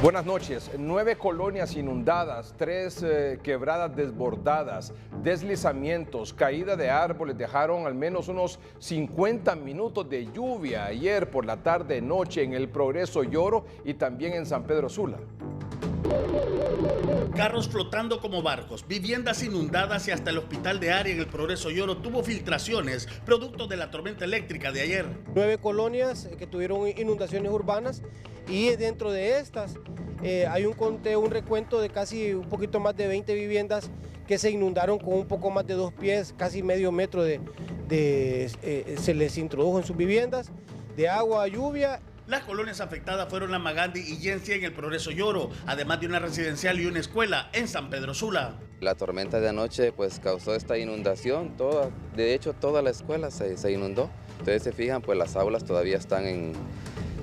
Buenas noches. 9 colonias inundadas, 3 quebradas desbordadas, deslizamientos, caída de árboles dejaron al menos unos 50 minutos de lluvia ayer por la tarde-noche en el Progreso Lloro y también en San Pedro Sula. Carros flotando como barcos, viviendas inundadas y hasta el hospital de área en el Progreso Lloro tuvo filtraciones producto de la tormenta eléctrica de ayer. 9 colonias que tuvieron inundaciones urbanas y dentro de estas hay un conteo, un recuento de casi un poquito más de 20 viviendas que se inundaron con un poco más de 2 pies, casi medio metro se les introdujo en sus viviendas de agua, lluvia. Las colonias afectadas fueron La Magandi y Yencia en el Progreso Lloro, además de una residencial y una escuela en San Pedro Sula. La tormenta de anoche pues causó esta inundación, de hecho toda la escuela se inundó. Ustedes se fijan, pues las aulas todavía están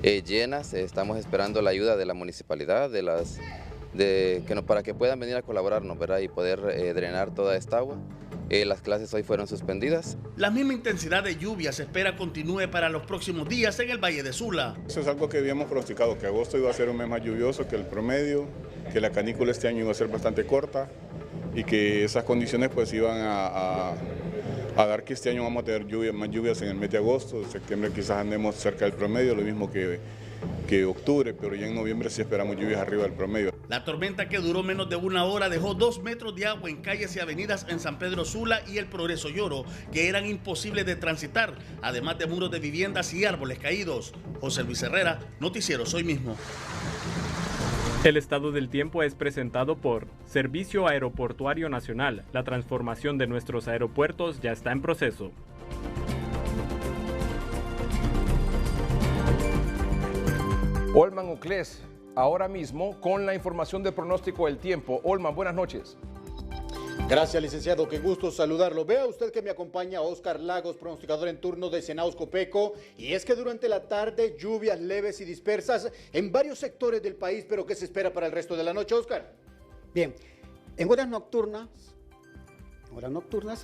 llenas, estamos esperando la ayuda de la municipalidad, para que puedan venir a colaborarnos, ¿verdad? Y poder drenar toda esta agua. Las clases hoy fueron suspendidas. La misma intensidad de lluvia se espera continúe para los próximos días en el Valle de Sula. Eso es algo que habíamos pronosticado, que agosto iba a ser un mes más lluvioso que el promedio, que la canícula este año iba a ser bastante corta y que esas condiciones pues iban a dar que este año vamos a tener más lluvias en el mes de agosto. En septiembre quizás andemos cerca del promedio, lo mismo que octubre, pero ya en noviembre sí esperamos lluvias arriba del promedio. La tormenta, que duró menos de una hora, dejó 2 metros de agua en calles y avenidas en San Pedro Sula y el Progreso Lloro, que eran imposibles de transitar, además de muros de viviendas y árboles caídos. José Luis Herrera, Noticiero Hoy Mismo. El estado del tiempo es presentado por Servicio Aeroportuario Nacional. La transformación de nuestros aeropuertos ya está en proceso. Olman Uclés, ahora mismo con la información del pronóstico del tiempo. Olman, buenas noches. Gracias, licenciado, qué gusto saludarlo. Vea usted que me acompaña Oscar Lagos, pronosticador en turno de Senaos Copeco, y es que durante la tarde lluvias leves y dispersas en varios sectores del país, pero ¿qué se espera para el resto de la noche, Oscar? Bien, en horas nocturnas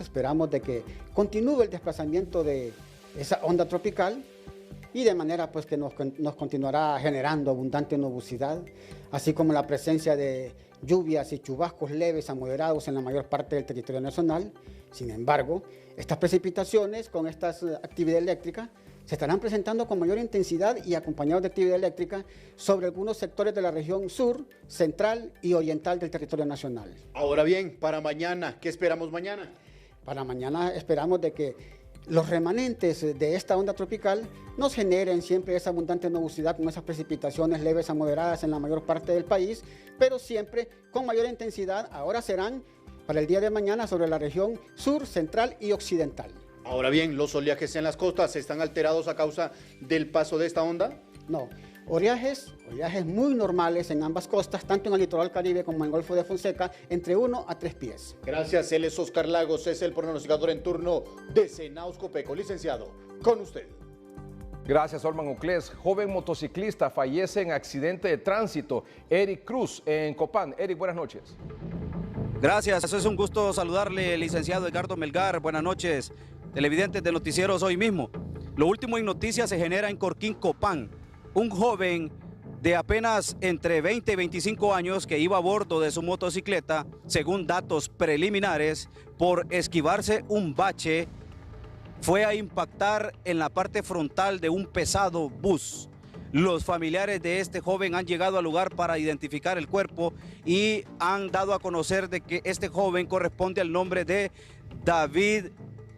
esperamos de que continúe el desplazamiento de esa onda tropical y de manera pues que nos continuará generando abundante nubosidad, así como la presencia de lluvias y chubascos leves a moderados en la mayor parte del territorio nacional. Sin embargo, estas precipitaciones con esta actividad eléctrica se estarán presentando con mayor intensidad y acompañados de actividad eléctrica sobre algunos sectores de la región sur, central y oriental del territorio nacional. Ahora bien, para mañana, ¿qué esperamos mañana? Para mañana esperamos de que los remanentes de esta onda tropical nos generen siempre esa abundante nubosidad con esas precipitaciones leves a moderadas en la mayor parte del país, pero siempre con mayor intensidad. Ahora serán para el día de mañana sobre la región sur, central y occidental. Ahora bien, ¿los oleajes en las costas están alterados a causa del paso de esta onda? No, oleajes muy normales en ambas costas, tanto en el litoral caribe como en el Golfo de Fonseca, entre 1 a 3 pies. Gracias, él es Oscar Lagos, es el pronosticador en turno de Senaos Copeco. Licenciado, con usted. Gracias, Olman Uclés. Joven motociclista fallece en accidente de tránsito. Eric Cruz, en Copán. Eric, buenas noches. Gracias, es un gusto saludarle, licenciado Edgardo Melgar. Buenas noches, televidentes de Noticieros Hoy Mismo. Lo último en noticias se genera en Corquín, Copán. Un joven de apenas entre 20 y 25 años que iba a bordo de su motocicleta, según datos preliminares, por esquivarse un bache, fue a impactar en la parte frontal de un pesado bus. Los familiares de este joven han llegado al lugar para identificar el cuerpo y han dado a conocer de que este joven corresponde al nombre de David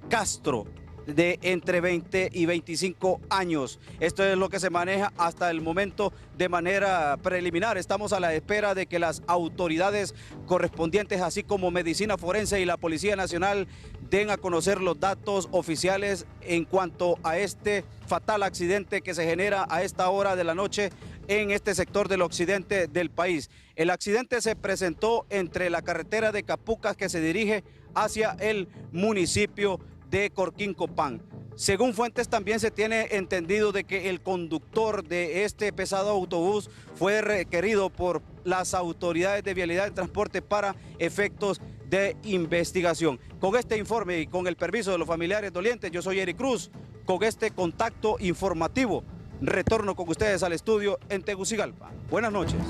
Castro, de entre 20 y 25 años. Esto es lo que se maneja hasta el momento de manera preliminar. Estamos a la espera de que las autoridades correspondientes, así como Medicina Forense y la Policía Nacional, den a conocer los datos oficiales en cuanto a este fatal accidente que se genera a esta hora de la noche en este sector del occidente del país. El accidente se presentó entre la carretera de Capucas que se dirige hacia el municipio de Corquín, Copán. Según fuentes también se tiene entendido de que el conductor de este pesado autobús fue requerido por las autoridades de vialidad y transporte para efectos de investigación. Con este informe y con el permiso de los familiares dolientes, yo soy Eric Cruz, con este contacto informativo Retorno con ustedes al estudio en Tegucigalpa. Buenas noches.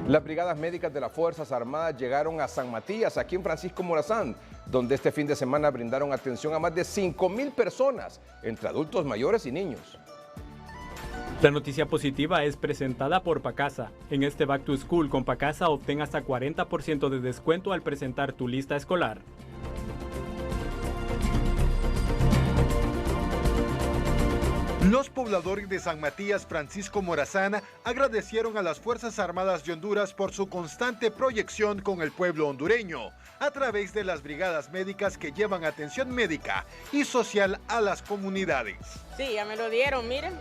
Las brigadas médicas de las Fuerzas Armadas llegaron a San Matías, aquí en Francisco Morazán, donde este fin de semana brindaron atención a más de 5,000 personas, entre adultos mayores y niños. La noticia positiva es presentada por Pacasa. En este Back to School con Pacasa obtén hasta 40% de descuento al presentar tu lista escolar. Los pobladores de San Matías, Francisco Morazán, agradecieron a las Fuerzas Armadas de Honduras por su constante proyección con el pueblo hondureño, a través de las brigadas médicas que llevan atención médica y social a las comunidades. Sí, ya me lo dieron, miren,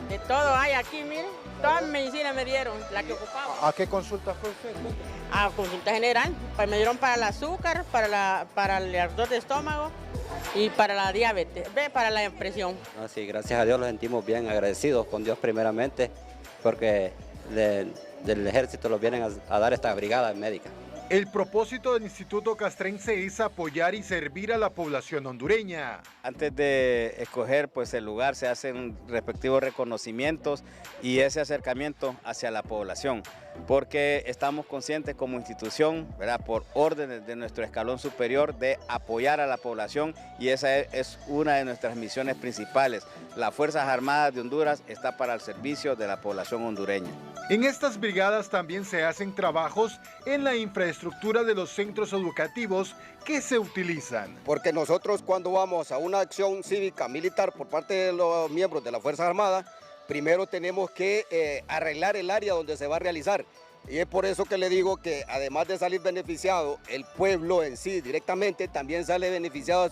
de todo hay aquí, miren, toda mi medicina me dieron, la que ocupaba. ¿A qué consulta fue usted? A consulta general, me dieron para el azúcar, para el ardor de estómago y para la diabetes, para la presión. Sí, gracias a Dios nos sentimos bien agradecidos con Dios primeramente, porque del ejército nos vienen a dar esta brigada médica. El propósito del Instituto Castrense es apoyar y servir a la población hondureña. Antes de escoger pues, el lugar se hacen respectivos reconocimientos y ese acercamiento hacia la población, porque estamos conscientes como institución, ¿verdad?, por órdenes de nuestro escalón superior, de apoyar a la población, y esa es una de nuestras misiones principales. Las Fuerzas Armadas de Honduras está para el servicio de la población hondureña. En estas brigadas también se hacen trabajos en la infraestructura de los centros educativos que se utilizan. Porque nosotros cuando vamos a una acción cívica militar por parte de los miembros de la Fuerza Armada, primero tenemos que arreglar el área donde se va a realizar. Y es por eso que le digo que además de salir beneficiado el pueblo en sí directamente, también sale beneficiado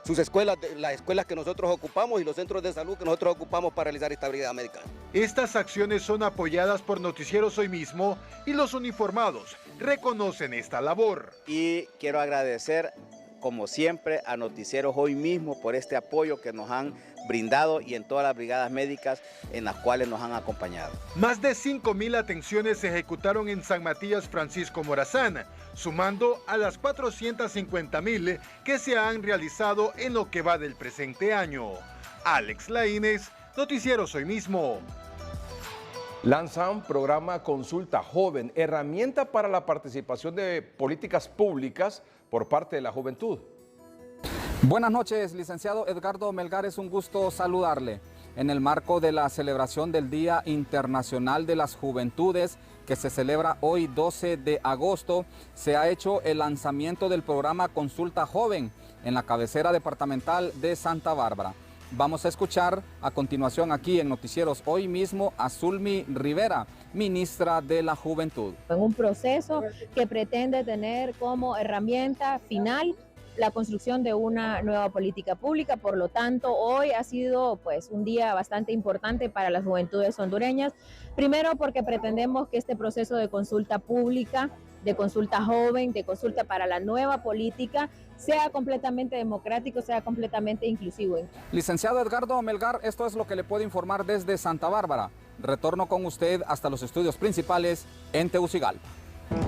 sus escuelas, las escuelas que nosotros ocupamos y los centros de salud que nosotros ocupamos para realizar esta brigada médica. Estas acciones son apoyadas por Noticieros Hoy Mismo y los uniformados reconocen esta labor. Y quiero agradecer, como siempre, a Noticieros Hoy Mismo por este apoyo que nos han brindado y en todas las brigadas médicas en las cuales nos han acompañado. Más de 5,000 atenciones se ejecutaron en San Matías, Francisco Morazán, sumando a las 450,000 que se han realizado en lo que va del presente año. Alex Laínez, Noticieros Hoy Mismo. Lanzan programa Consulta Joven, herramienta para la participación de políticas públicas por parte de la juventud. Buenas noches, licenciado Edgardo Melgar, es un gusto saludarle. En el marco de la celebración del Día Internacional de las Juventudes, que se celebra hoy 12 de agosto, se ha hecho el lanzamiento del programa Consulta Joven en la cabecera departamental de Santa Bárbara. Vamos a escuchar a continuación aquí en Noticieros Hoy Mismo a Zulmi Rivera, ministra de la Juventud. En un proceso que pretende tener como herramienta final la construcción de una nueva política pública. Por lo tanto, hoy ha sido pues un día bastante importante para las juventudes hondureñas. Primero porque pretendemos que este proceso de consulta pública, de consulta joven, de consulta para la nueva política, sea completamente democrático, sea completamente inclusivo. Licenciado Edgardo Melgar, esto es lo que le puedo informar desde Santa Bárbara. Retorno con usted hasta los estudios principales en Tegucigalpa.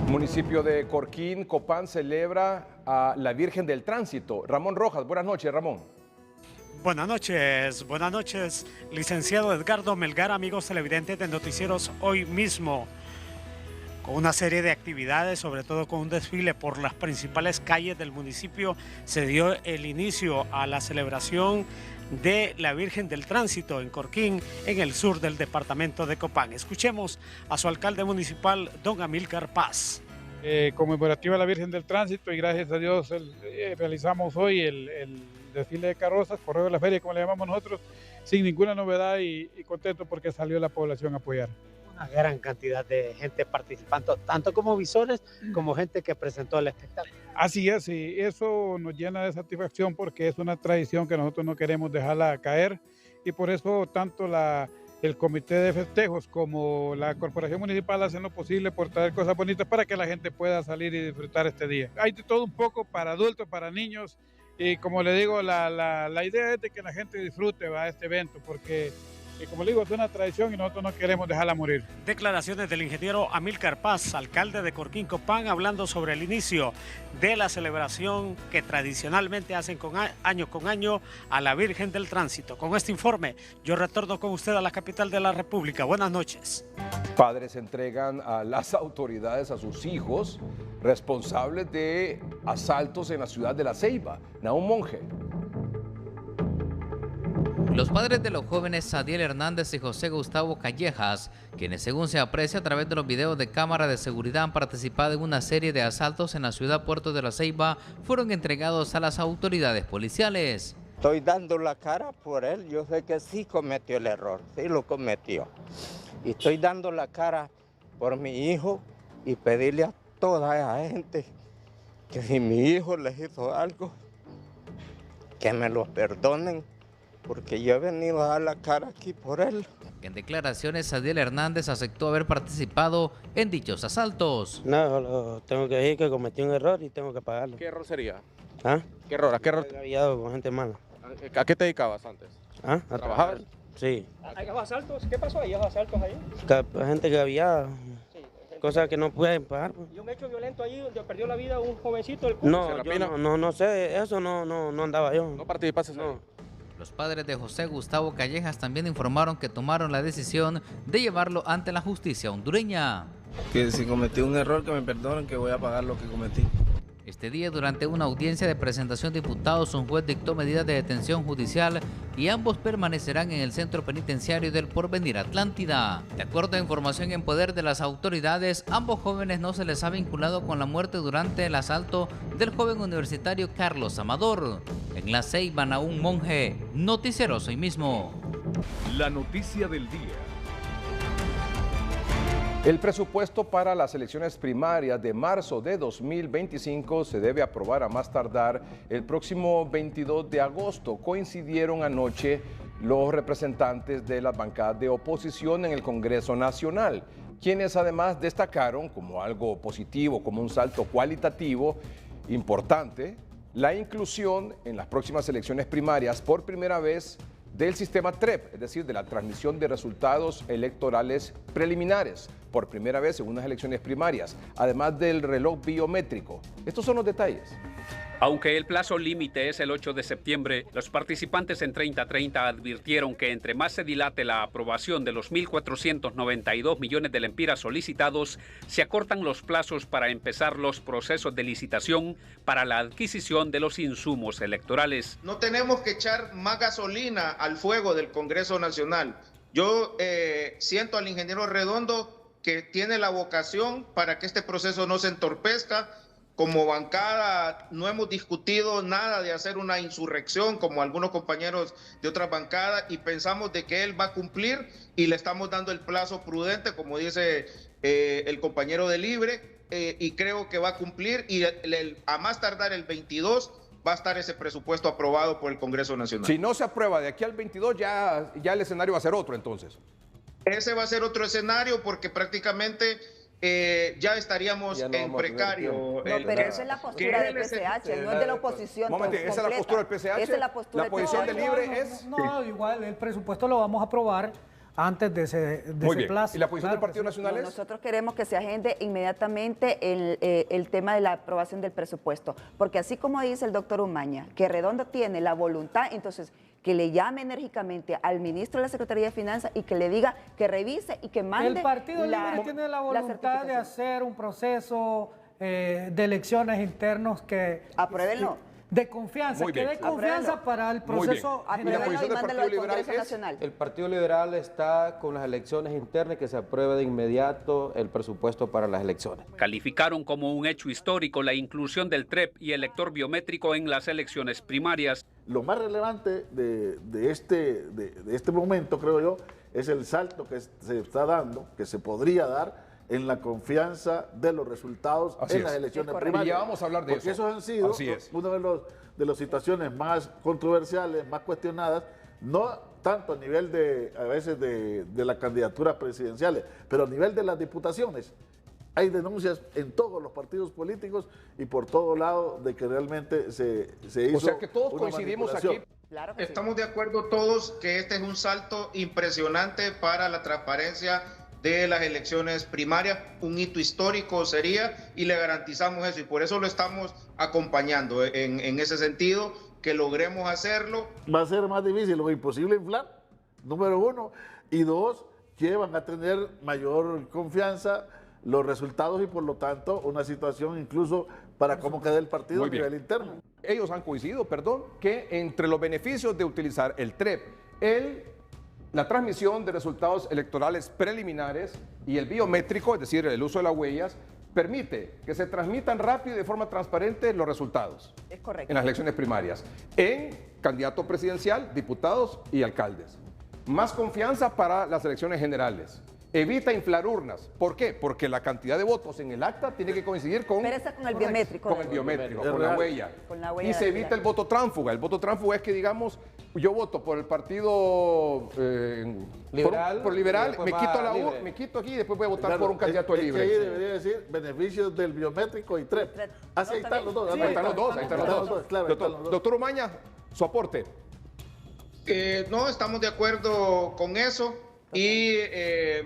Municipio de Corquín, Copán, celebra a la Virgen del Tránsito. Ramón Rojas, buenas noches, Ramón. Buenas noches, licenciado Edgardo Melgar, amigos televidentes de Noticieros Hoy Mismo. Con una serie de actividades, sobre todo con un desfile por las principales calles del municipio, se dio el inicio a la celebración de la Virgen del Tránsito en Corquín, en el sur del departamento de Copán. Escuchemos a su alcalde municipal, don Amílcar Paz. Conmemorativa a la Virgen del Tránsito, y gracias a Dios realizamos hoy el desfile de carrozas, correo de la feria, como le llamamos nosotros, sin ninguna novedad y contento porque salió la población a apoyar. Una gran cantidad de gente participando, tanto como visores como gente que presentó el espectáculo. Así es, y eso nos llena de satisfacción porque es una tradición que nosotros no queremos dejarla caer, y por eso tanto el comité de festejos como la corporación municipal hacen lo posible por traer cosas bonitas para que la gente pueda salir y disfrutar este día. Hay de todo un poco para adultos, para niños, y como le digo, la idea es de que la gente disfrute este evento, porque Y como le digo, es una tradición y nosotros no queremos dejarla morir. Declaraciones del ingeniero Amílcar Paz, alcalde de Corquín Copán, hablando sobre el inicio de la celebración que tradicionalmente hacen año con año a la Virgen del Tránsito. Con este informe, yo retorno con usted a la capital de la República. Buenas noches. Padres entregan a las autoridades a sus hijos responsables de asaltos en la ciudad de La Ceiba. Nahum Monge. Los padres de los jóvenes Sadiel Hernández y José Gustavo Callejas, quienes según se aprecia a través de los videos de cámara de seguridad han participado en una serie de asaltos en la ciudad puerto de La Ceiba, fueron entregados a las autoridades policiales. Estoy dando la cara por él, yo sé que sí cometió el error, sí lo cometió. Y estoy dando la cara por mi hijo y pedirle a toda esa gente que si mi hijo les hizo algo, que me lo perdonen. Porque yo he venido a dar la cara aquí por él. En declaraciones, Sadiel Hernández aceptó haber participado en dichos asaltos. No, tengo que decir que cometí un error y tengo que pagarlo. ¿Qué error sería? ¿Ah? ¿Qué error? ¿A qué error? He habillado con gente mala. ¿A qué te dedicabas antes? ¿Ah? ¿A trabajar? Sí. ¿Hay asaltos? ¿Qué pasó? ¿Hay asaltos ahí? Gente que había cosas que no pueden pagar. ¿Y un hecho violento allí donde perdió la vida un jovencito? No, yo no sé, eso no andaba yo. ¿No participaste? No. Los padres de José Gustavo Callejas también informaron que tomaron la decisión de llevarlo ante la justicia hondureña. Que si cometí un error, que me perdonen, que voy a pagar lo que cometí. Este día, durante una audiencia de presentación de imputados, un juez dictó medidas de detención judicial y ambos permanecerán en el centro penitenciario del Porvenir Atlántida. De acuerdo a información en poder de las autoridades, ambos jóvenes no se les ha vinculado con la muerte durante el asalto del joven universitario Carlos Amador. En La Ceiba, Nahum Monge, Noticieros Hoy Mismo. La noticia del día. El presupuesto para las elecciones primarias de marzo de 2025 se debe aprobar a más tardar el próximo 22 de agosto. Coincidieron anoche los representantes de las bancadas de oposición en el Congreso Nacional, quienes además destacaron como algo positivo, como un salto cualitativo importante, la inclusión en las próximas elecciones primarias por primera vez del sistema TREP, es decir, de la transmisión de resultados electorales preliminares, por primera vez en unas elecciones primarias, además del reloj biométrico. Estos son los detalles. Aunque el plazo límite es el 8 de septiembre, los participantes en 3030 advirtieron que entre más se dilate la aprobación de los 1.492 millones de lempiras solicitados, se acortan los plazos para empezar los procesos de licitación para la adquisición de los insumos electorales. No tenemos que echar más gasolina al fuego del Congreso Nacional. Yo siento al ingeniero Redondo que tiene la vocación para que este proceso no se entorpezca. Como bancada no hemos discutido nada de hacer una insurrección como algunos compañeros de otras bancadas y pensamos de que él va a cumplir y le estamos dando el plazo prudente, como dice el compañero de Libre, y creo que va a cumplir y a más tardar el 22 va a estar ese presupuesto aprobado por el Congreso Nacional. Si no se aprueba de aquí al 22 ya el escenario va a ser otro entonces. Ese va a ser otro escenario porque prácticamente ya estaríamos en precario. No, pero esa es la postura del PCH, no es de la oposición. Esa es la postura del PCH. Esa es la postura. La posición de Libre es... No, igual el presupuesto lo vamos a aprobar antes de ese plazo. ¿Y la posición del Partido Nacional es? Nosotros queremos que se agende inmediatamente el tema de la aprobación del presupuesto, porque así como dice el doctor Umaña, que Redondo tiene la voluntad, entonces que le llame enérgicamente al ministro de la Secretaría de Finanzas y que le diga que revise y que mande. El Partido Libre tiene la voluntad de hacer un proceso de elecciones internos que... Apruébenlo. De confianza, que dé confianza para el proceso general. El Partido Liberal está con las elecciones internas, que se apruebe de inmediato el presupuesto para las elecciones. Calificaron como un hecho histórico la inclusión del TREP y el lector biométrico en las elecciones primarias. Lo más relevante de este momento, creo yo, es el salto que se está dando, que se podría dar en la confianza de los resultados en las elecciones primarias. Y ya vamos a hablar de eso. Porque esos han sido una de las situaciones más controversiales, más cuestionadas, no tanto a nivel a veces de las candidaturas presidenciales, pero a nivel de las diputaciones. Hay denuncias en todos los partidos políticos y por todo lado de que realmente se hizo. O sea que todos coincidimos aquí. Claro que Estamos de acuerdo todos que este es un salto impresionante para la transparencia de las elecciones primarias, un hito histórico sería, y le garantizamos eso, y por eso lo estamos acompañando en ese sentido, que logremos hacerlo. Va a ser más difícil o imposible inflar, número uno, y dos, que van a tener mayor confianza los resultados y por lo tanto una situación incluso para cómo queda el partido a nivel interno. Ellos han coincidido, que entre los beneficios de utilizar el TREP, la transmisión de resultados electorales preliminares y el biométrico, es decir, el uso de las huellas, permite que se transmitan rápido y de forma transparente los resultados. Es correcto. En las elecciones primarias, en candidato presidencial, diputados y alcaldes. Más confianza para las elecciones generales. Evita inflar urnas. ¿Por qué? Porque la cantidad de votos en el acta tiene que coincidir con... Pero esa con el biométrico. Con el biométrico, con la huella. Y se evita el voto tránsfuga. El voto tránsfuga es que, digamos, yo voto por el partido liberal, por liberal, me quito aquí y después voy a votar por un candidato libre. Ahí debería decir beneficios del biométrico y TREP. Así ahí están los dos. Sí, ahí están los dos. Claro, doctor Umaña, su aporte. No, estamos de acuerdo con eso. Y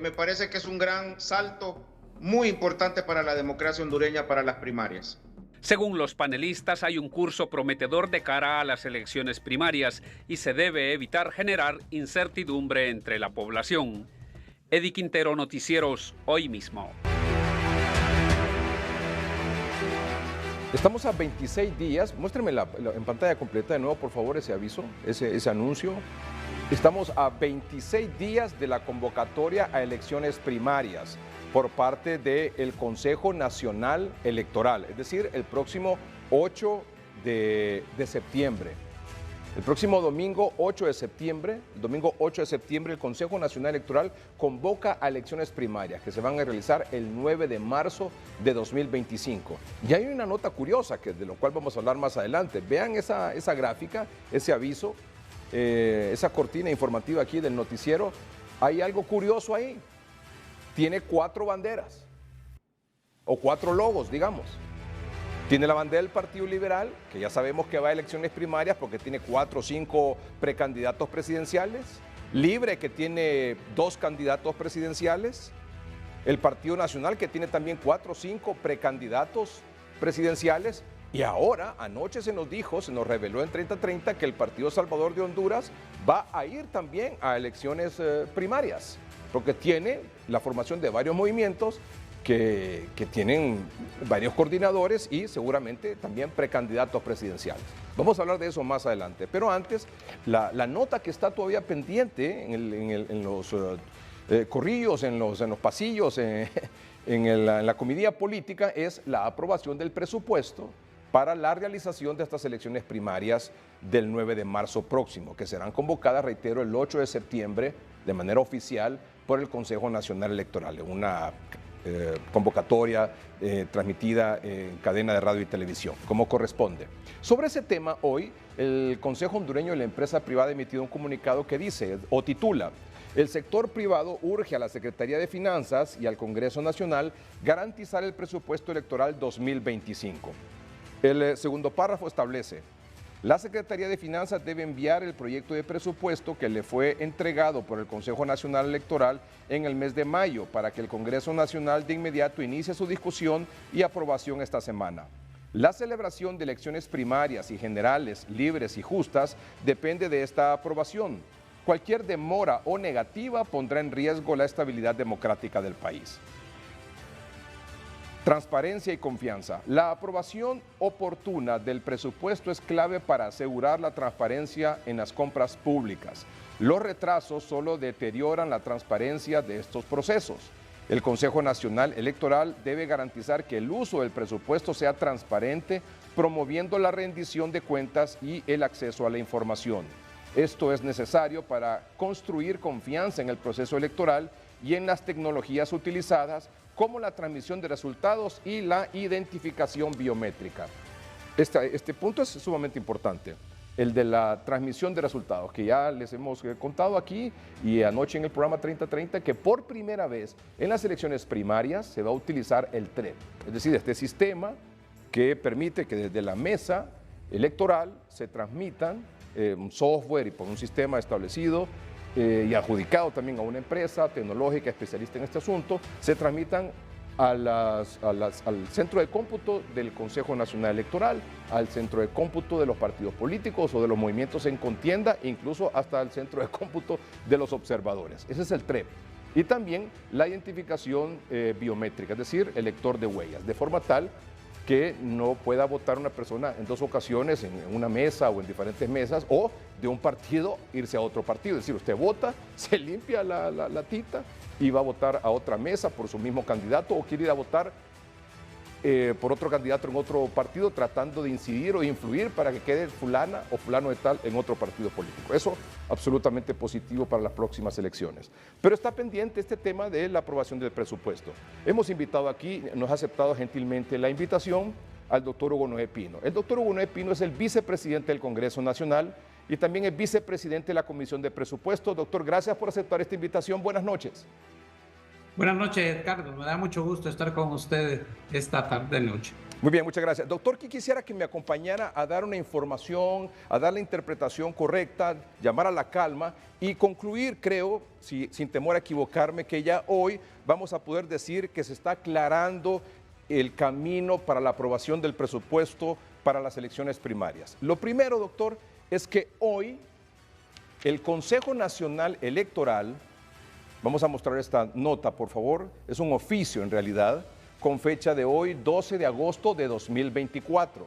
me parece que es un gran salto muy importante para la democracia hondureña para las primarias. Según los panelistas, hay un curso prometedor de cara a las elecciones primarias y se debe evitar generar incertidumbre entre la población. Eddie Quintero, Noticieros, Hoy Mismo. Estamos a 26 días. Muéstrenme en pantalla completa de nuevo, por favor, ese aviso, ese anuncio. Estamos a 26 días de la convocatoria a elecciones primarias por parte del Consejo Nacional Electoral, es decir, el próximo 8 de septiembre. El próximo domingo 8 de septiembre, el Consejo Nacional Electoral convoca a elecciones primarias que se van a realizar el 9 de marzo de 2025. Y hay una nota curiosa de lo cual vamos a hablar más adelante. Vean esa gráfica, ese aviso. Esa cortina informativa aquí del noticiero, hay algo curioso ahí. Tiene 4 banderas, o 4 logos, digamos. Tiene la bandera del Partido Liberal, que ya sabemos que va a elecciones primarias porque tiene 4 o 5 precandidatos presidenciales. Libre, que tiene 2 candidatos presidenciales. El Partido Nacional, que tiene también 4 o 5 precandidatos presidenciales. Y ahora, anoche se nos reveló en 3030 que el Partido Salvador de Honduras va a ir también a elecciones primarias, porque tiene la formación de varios movimientos que tienen varios coordinadores y seguramente también precandidatos presidenciales. Vamos a hablar de eso más adelante, pero antes, la nota que está todavía pendiente en los corrillos, en los pasillos, en la comitiva política, es la aprobación del presupuesto para la realización de estas elecciones primarias del 9 de marzo próximo, que serán convocadas, reitero, el 8 de septiembre de manera oficial por el Consejo Nacional Electoral, una convocatoria transmitida en cadena de radio y televisión, como corresponde. Sobre ese tema, hoy el Consejo Hondureño de la Empresa Privada ha emitido un comunicado que dice, o titula, el sector privado urge a la Secretaría de Finanzas y al Congreso Nacional garantizar el presupuesto electoral 2025. El segundo párrafo establece, la Secretaría de Finanzas debe enviar el proyecto de presupuesto que le fue entregado por el Consejo Nacional Electoral en el mes de mayo para que el Congreso Nacional de inmediato inicie su discusión y aprobación esta semana. La celebración de elecciones primarias y generales, libres y justas, depende de esta aprobación. Cualquier demora o negativa pondrá en riesgo la estabilidad democrática del país. Transparencia y confianza. La aprobación oportuna del presupuesto es clave para asegurar la transparencia en las compras públicas. Los retrasos solo deterioran la transparencia de estos procesos. El Consejo Nacional Electoral debe garantizar que el uso del presupuesto sea transparente, promoviendo la rendición de cuentas y el acceso a la información. Esto es necesario para construir confianza en el proceso electoral y en las tecnologías utilizadas, como la transmisión de resultados y la identificación biométrica. Este punto es sumamente importante, el de la transmisión de resultados, que ya les hemos contado aquí y anoche en el programa 3030, que por primera vez en las elecciones primarias se va a utilizar el TREP, es decir, este sistema que permite que desde la mesa electoral se transmitan un software y por un sistema establecido y adjudicado también a una empresa tecnológica especialista en este asunto, se transmitan al centro de cómputo del Consejo Nacional Electoral, al centro de cómputo de los partidos políticos o de los movimientos en contienda, incluso hasta el centro de cómputo de los observadores. Ese es el TREP. Y también la identificación biométrica, es decir, el lector de huellas, de forma tal que no pueda votar una persona en dos ocasiones en una mesa o en diferentes mesas, o de un partido irse a otro partido. Es decir, usted vota, se limpia la tita y va a votar a otra mesa por su mismo candidato, o quiere ir a votar por otro candidato en otro partido, tratando de incidir o influir para que quede fulana o fulano de tal en otro partido político. Eso absolutamente positivo para las próximas elecciones. Pero está pendiente este tema de la aprobación del presupuesto. Hemos invitado aquí, nos ha aceptado gentilmente la invitación al doctor Hugo Noé Pino. El doctor Hugo Noé Pino es el vicepresidente del Congreso Nacional y también es vicepresidente de la Comisión de Presupuesto. Doctor, gracias por aceptar esta invitación. Buenas noches. Buenas noches, Edgardo. Me da mucho gusto estar con ustedes esta tarde-noche. Muy bien, muchas gracias. Doctor, quisiera que me acompañara a dar una información, a dar la interpretación correcta, llamar a la calma y concluir, creo, sin temor a equivocarme, que ya hoy vamos a poder decir que se está aclarando el camino para la aprobación del presupuesto para las elecciones primarias. Lo primero, doctor, es que hoy el Consejo Nacional Electoral, vamos a mostrar esta nota, por favor, es un oficio en realidad, con fecha de hoy, 12 de agosto de 2024.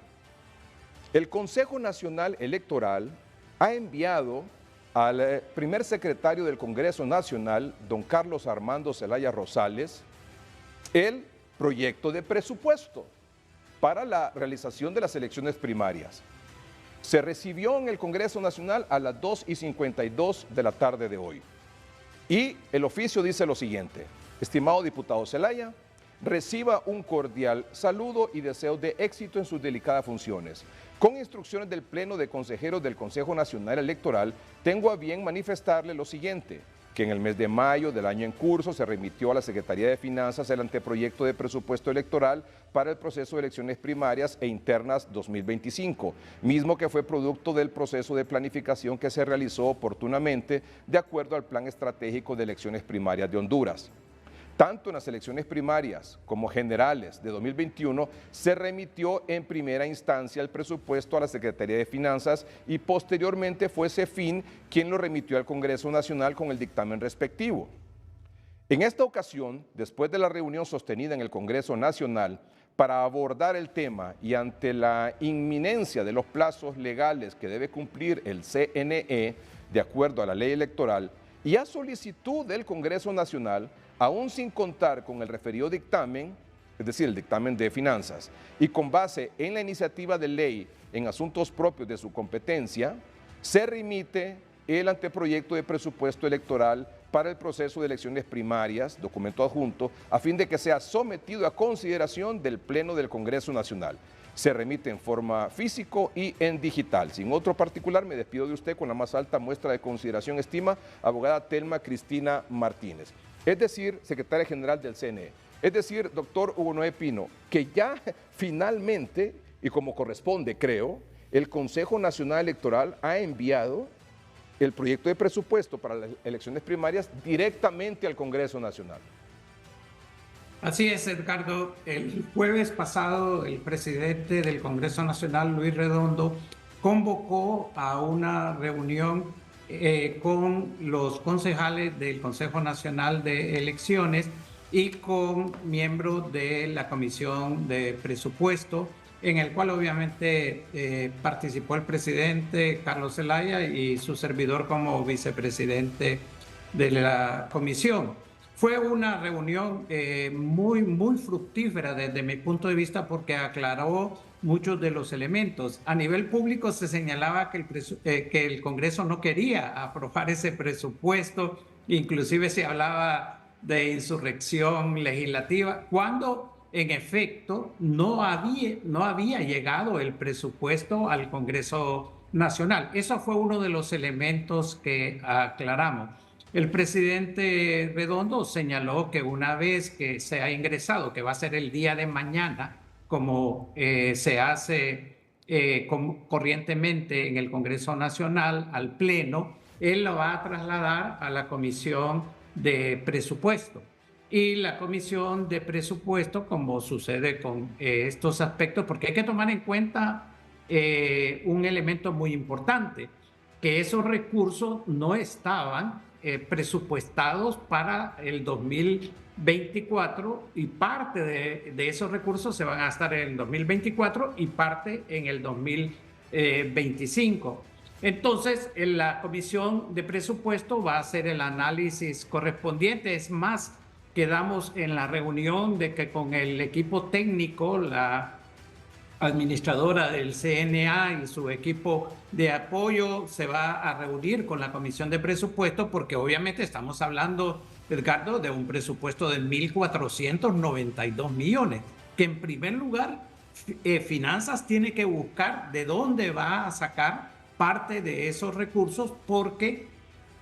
El Consejo Nacional Electoral ha enviado al primer secretario del Congreso Nacional, don Carlos Armando Zelaya Rosales, el proyecto de presupuesto para la realización de las elecciones primarias. Se recibió en el Congreso Nacional a las 2:52 de la tarde de hoy. Y el oficio dice lo siguiente: estimado diputado Zelaya, reciba un cordial saludo y deseo de éxito en sus delicadas funciones. Con instrucciones del Pleno de Consejeros del Consejo Nacional Electoral, tengo a bien manifestarle lo siguiente: que en el mes de mayo del año en curso se remitió a la Secretaría de Finanzas el anteproyecto de presupuesto electoral para el proceso de elecciones primarias e internas 2025, mismo que fue producto del proceso de planificación que se realizó oportunamente de acuerdo al Plan Estratégico de Elecciones Primarias de Honduras. Tanto en las elecciones primarias como generales de 2021 se remitió en primera instancia el presupuesto a la Secretaría de Finanzas y posteriormente fue CEFIN quien lo remitió al Congreso Nacional con el dictamen respectivo. En esta ocasión, después de la reunión sostenida en el Congreso Nacional para abordar el tema y ante la inminencia de los plazos legales que debe cumplir el CNE de acuerdo a la ley electoral y a solicitud del Congreso Nacional, aún sin contar con el referido dictamen, es decir, el dictamen de finanzas, y con base en la iniciativa de ley en asuntos propios de su competencia, se remite el anteproyecto de presupuesto electoral para el proceso de elecciones primarias, documento adjunto, a fin de que sea sometido a consideración del Pleno del Congreso Nacional. Se remite en forma físico y en digital. Sin otro particular, me despido de usted con la más alta muestra de consideración, estima, abogada Telma Cristina Martínez. Es decir, secretaria general del CNE. Es decir, doctor Hugo Noé Pino, que ya finalmente, y como corresponde, creo, el Consejo Nacional Electoral ha enviado el proyecto de presupuesto para las elecciones primarias directamente al Congreso Nacional. Así es, Edgardo. El jueves pasado, el presidente del Congreso Nacional, Luis Redondo, convocó a una reunión con los concejales del Consejo Nacional de Elecciones y con miembros de la Comisión de Presupuesto, en el cual obviamente participó el presidente Carlos Zelaya y su servidor como vicepresidente de la comisión. Fue una reunión muy fructífera desde mi punto de vista porque aclaró muchos de los elementos. A nivel público se señalaba que el Congreso no quería aprobar ese presupuesto, inclusive se hablaba de insurrección legislativa, cuando en efecto no había llegado el presupuesto al Congreso Nacional. Eso fue uno de los elementos que aclaramos. El presidente Redondo señaló que una vez que se ha ingresado, que va a ser el día de mañana, como se hace corrientemente en el Congreso Nacional al Pleno, él lo va a trasladar a la Comisión de Presupuesto. Y la Comisión de Presupuesto, como sucede con estos aspectos, porque hay que tomar en cuenta un elemento muy importante, que esos recursos no estaban presupuestados para el 2024 y parte de esos recursos se van a gastar en el 2024 y parte en el 2025. Entonces, la Comisión de Presupuesto va a hacer el análisis correspondiente. Es más, quedamos en la reunión de que con el equipo técnico, la administradora del CNA y su equipo de apoyo se va a reunir con la Comisión de Presupuesto, porque obviamente estamos hablando, Edgardo, de un presupuesto de 1.492 millones, que en primer lugar Finanzas tiene que buscar de dónde va a sacar parte de esos recursos, porque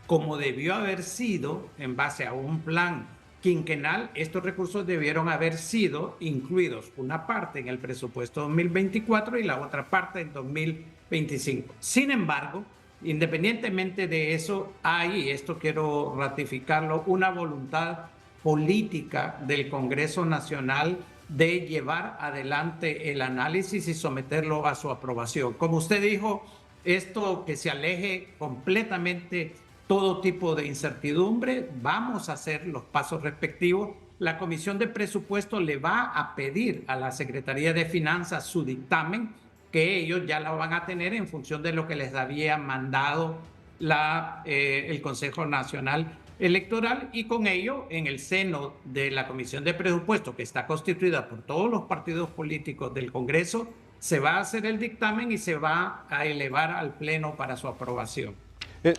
como debió haber sido en base a un plan quinquenal, estos recursos debieron haber sido incluidos una parte en el presupuesto 2024 y la otra parte en 2025. Sin embargo, independientemente de eso, hay, y esto quiero ratificarlo, una voluntad política del Congreso Nacional de llevar adelante el análisis y someterlo a su aprobación. Como usted dijo, esto que se aleje completamente todo tipo de incertidumbre, vamos a hacer los pasos respectivos. La Comisión de Presupuesto le va a pedir a la Secretaría de Finanzas su dictamen, que ellos ya lo van a tener en función de lo que les había mandado el Consejo Nacional Electoral, y con ello, en el seno de la Comisión de Presupuesto, que está constituida por todos los partidos políticos del Congreso, se va a hacer el dictamen y se va a elevar al Pleno para su aprobación.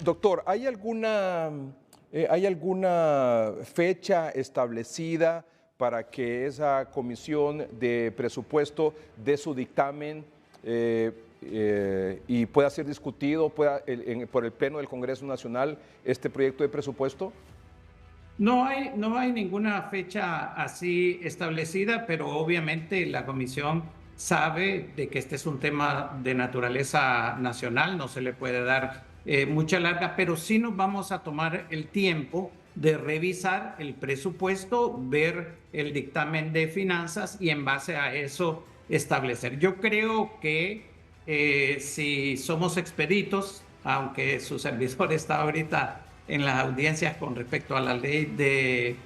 Doctor, ¿hay alguna fecha establecida para que esa comisión de presupuesto dé su dictamen y pueda ser discutido por el Pleno del Congreso Nacional este proyecto de presupuesto? No hay ninguna fecha así establecida, pero obviamente la comisión sabe de que este es un tema de naturaleza nacional, no se le puede dar mucha larga, pero sí nos vamos a tomar el tiempo de revisar el presupuesto, ver el dictamen de finanzas y en base a eso establecer. Yo creo que si somos expeditos, aunque su servidor está ahorita en las audiencias con respecto a la ley de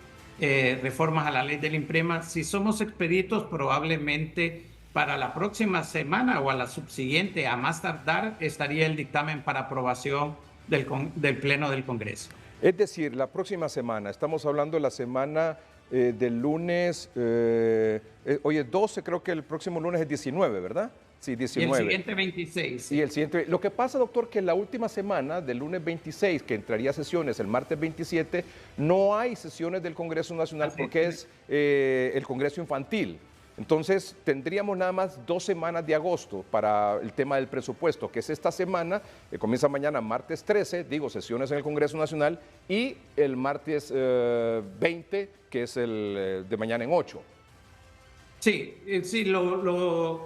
reformas a la ley del INPREMA, si somos expeditos, probablemente para la próxima semana o a la subsiguiente, a más tardar, estaría el dictamen para aprobación del Pleno del Congreso. Es decir, la próxima semana, estamos hablando de la semana del lunes, hoy es 12, creo que el próximo lunes es 19, ¿verdad? Sí, 19. Y el siguiente 26. Y el siguiente. Lo que pasa, doctor, que la última semana del lunes 26, que entraría a sesiones el martes 27, no hay sesiones del Congreso Nacional porque es el Congreso Infantil. Entonces, tendríamos nada más 2 semanas de agosto para el tema del presupuesto, que es esta semana, que comienza mañana, martes 13, sesiones en el Congreso Nacional, y el martes 20, que es el de mañana en 8. Sí, lo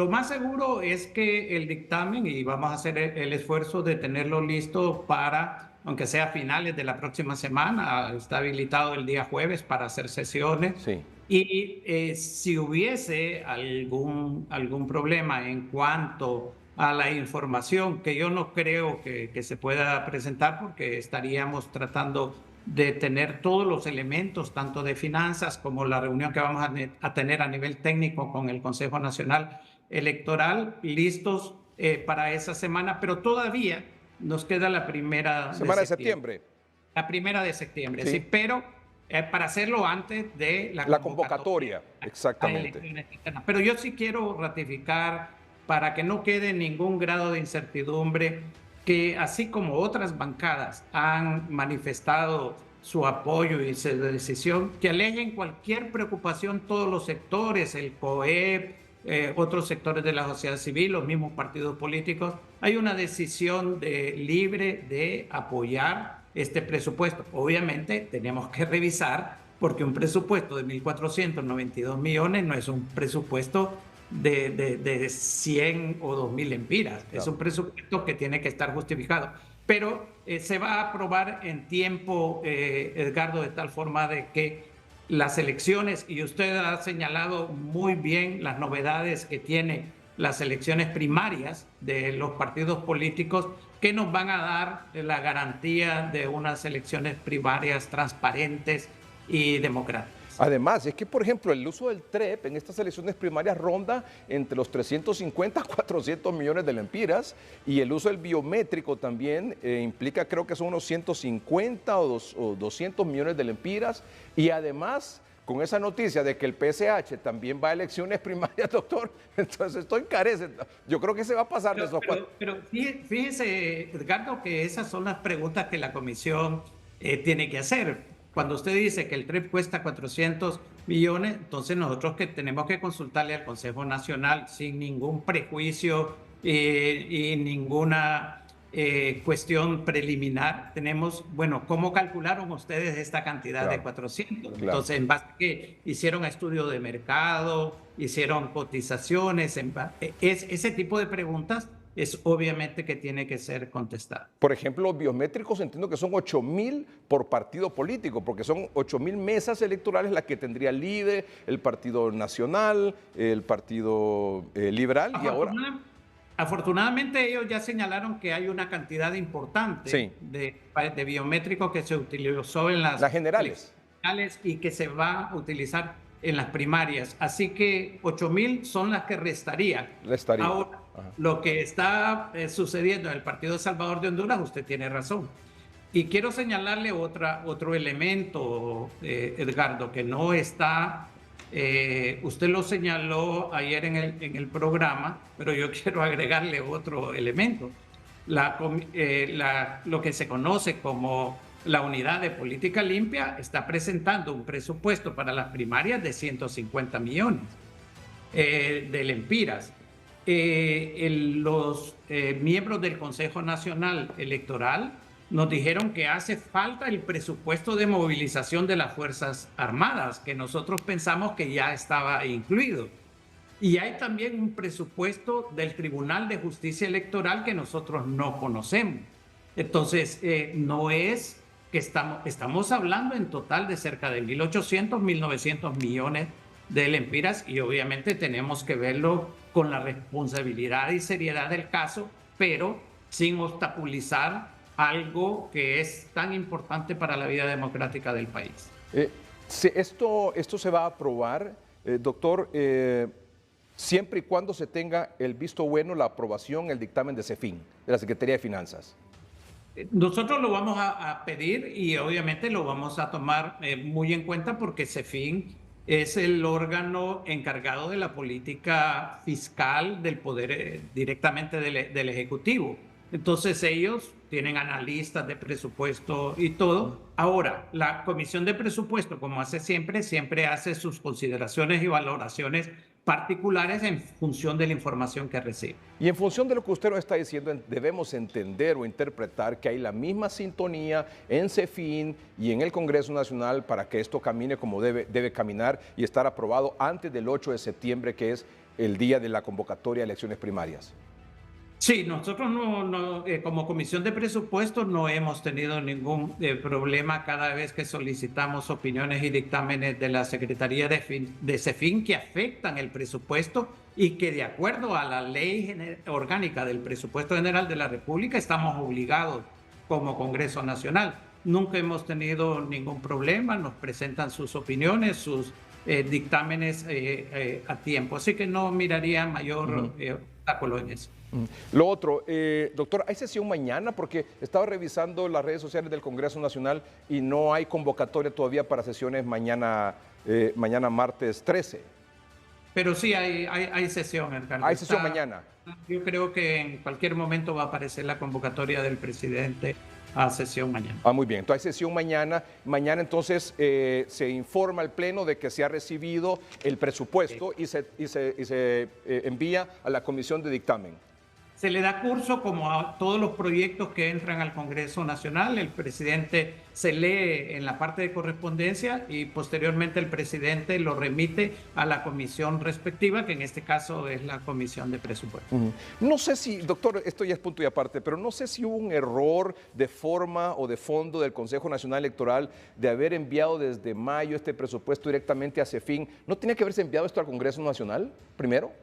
más seguro es que el dictamen, y vamos a hacer el esfuerzo de tenerlo listo para, aunque sea a finales de la próxima semana, está habilitado el día jueves para hacer sesiones. Sí. Y si hubiese algún problema en cuanto a la información, que yo no creo que se pueda presentar, porque estaríamos tratando de tener todos los elementos, tanto de finanzas como la reunión que vamos a tener a nivel técnico con el Consejo Nacional Electoral, listos para esa semana, pero todavía nos queda la primera semana de septiembre. La primera de septiembre, sí, pero para hacerlo antes de la convocatoria. Exactamente. Pero yo sí quiero ratificar, para que no quede ningún grado de incertidumbre, que así como otras bancadas han manifestado su apoyo y su decisión, que alejen cualquier preocupación todos los sectores, el COEP, otros sectores de la sociedad civil, los mismos partidos políticos. Hay una decisión libre de apoyar este presupuesto. Obviamente tenemos que revisar, porque un presupuesto de 1.492 millones no es un presupuesto de 100 o 2.000 lempiras. Claro. Es un presupuesto que tiene que estar justificado. Pero se va a aprobar en tiempo, Edgardo, de tal forma de que las elecciones, y usted ha señalado muy bien las novedades que tiene las elecciones primarias de los partidos políticos, que nos van a dar la garantía de unas elecciones primarias transparentes y democráticas. Además, es que, por ejemplo, el uso del TREP en estas elecciones primarias ronda entre los 350 a 400 millones de lempiras, y el uso del biométrico también implica, creo que son unos 150 o 200 millones de lempiras, y además, con esa noticia de que el PSH también va a elecciones primarias, doctor, entonces esto encarece. Yo creo que se va a pasar de esos cuatro. Pero fíjese, Edgardo, que esas son las preguntas que la comisión tiene que hacer. Cuando usted dice que el TREP cuesta 400 millones, entonces nosotros que tenemos que consultarle al Consejo Nacional sin ningún prejuicio y ninguna cuestión preliminar. Tenemos, bueno, ¿cómo calcularon ustedes esta cantidad de 400? Claro. Entonces, en base a que hicieron estudio de mercado, hicieron cotizaciones, ese tipo de preguntas es obviamente que tiene que ser contestada. Por ejemplo, los biométricos entiendo que son 8.000 por partido político, porque son 8.000 mesas electorales las que tendría el LIDE, el Partido Nacional, el Partido Liberal y ahora... Afortunadamente ellos ya señalaron que hay una cantidad importante de biométricos que se utilizó en las generales y que se va a utilizar en las primarias. Así que 8.000 son las que restarían. Ahora, lo que está sucediendo en el Partido de Salvador de Honduras, usted tiene razón. Y quiero señalarle otro elemento, Edgardo, que no está... usted lo señaló ayer en el programa, pero yo quiero agregarle otro elemento. Lo que se conoce como la Unidad de Política Limpia está presentando un presupuesto para las primarias de 150 millones de lempiras. Los miembros del Consejo Nacional Electoral nos dijeron que hace falta el presupuesto de movilización de las Fuerzas Armadas, que nosotros pensamos que ya estaba incluido. Y hay también un presupuesto del Tribunal de Justicia Electoral que nosotros no conocemos. Entonces, no es que estamos hablando en total de cerca de 1.800, 1.900 millones de lempiras, y obviamente tenemos que verlo con la responsabilidad y seriedad del caso, pero sin obstaculizar algo que es tan importante para la vida democrática del país. Esto se va a aprobar, doctor, siempre y cuando se tenga el visto bueno, la aprobación, el dictamen de CEFIN, de la Secretaría de Finanzas. Nosotros lo vamos a pedir y obviamente lo vamos a tomar muy en cuenta, porque CEFIN es el órgano encargado de la política fiscal del poder directamente del Ejecutivo. Entonces ellos tienen analistas de presupuesto y todo. Ahora, la Comisión de Presupuesto, como hace siempre hace sus consideraciones y valoraciones particulares en función de la información que recibe. Y en función de lo que usted nos está diciendo, debemos entender o interpretar que hay la misma sintonía en CEFIN y en el Congreso Nacional para que esto camine como debe caminar y estar aprobado antes del 8 de septiembre, que es el día de la convocatoria de elecciones primarias. Sí, nosotros como Comisión de Presupuestos no hemos tenido ningún problema cada vez que solicitamos opiniones y dictámenes de la Secretaría de CEFIN que afectan el presupuesto y que, de acuerdo a la Ley Orgánica del Presupuesto General de la República, estamos obligados como Congreso Nacional. Nunca hemos tenido ningún problema, nos presentan sus opiniones, sus dictámenes a tiempo, así que no miraría mayor obstáculo en eso. Lo otro, doctor, ¿hay sesión mañana? Porque estaba revisando las redes sociales del Congreso Nacional y no hay convocatoria todavía para sesiones mañana martes 13. Pero sí hay sesión, Edgardo. ¿Hay sesión mañana? Yo creo que en cualquier momento va a aparecer la convocatoria del presidente a sesión mañana. Muy bien, entonces hay sesión mañana. Mañana entonces se informa al Pleno de que se ha recibido el presupuesto y se envía a la Comisión de Dictamen. se le da curso como a todos los proyectos que entran al Congreso Nacional. El presidente se lee en la parte de correspondencia y posteriormente el presidente lo remite a la comisión respectiva, que en este caso es la Comisión de Presupuesto. No sé si, doctor, esto ya es punto y aparte, pero no sé si hubo un error de forma o de fondo del Consejo Nacional Electoral de haber enviado desde mayo este presupuesto directamente a CEFIN. ¿No tenía que haberse enviado esto al Congreso Nacional primero?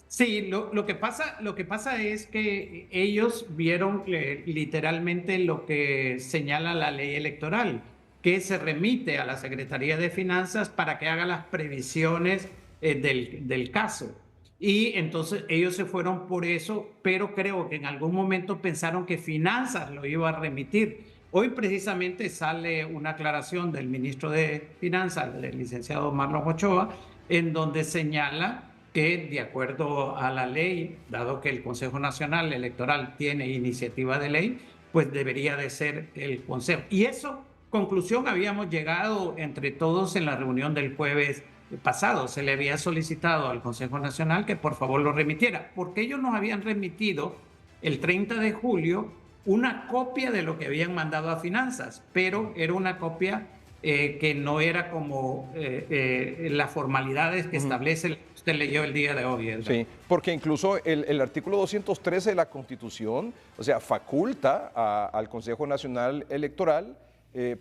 Sí, lo que pasa es que ellos vieron literalmente lo que señala la ley electoral, que se remite a la Secretaría de Finanzas para que haga las previsiones del caso. Y entonces ellos se fueron por eso, pero creo que en algún momento pensaron que Finanzas lo iba a remitir. Hoy precisamente sale una aclaración del ministro de Finanzas, el licenciado Marlon Ochoa, en donde señala que de acuerdo a la ley, dado que el Consejo Nacional Electoral tiene iniciativa de ley, pues debería de ser el Consejo. Y eso, conclusión, habíamos llegado entre todos en la reunión del jueves pasado. Se le había solicitado al Consejo Nacional que por favor lo remitiera, porque ellos nos habían remitido el 30 de julio una copia de lo que habían mandado a Finanzas, pero era una copia que no era como las formalidades que establece, usted leyó el día de hoy. ¿verdad? Sí, porque incluso el artículo 213 de la Constitución, o sea, faculta al Consejo Nacional Electoral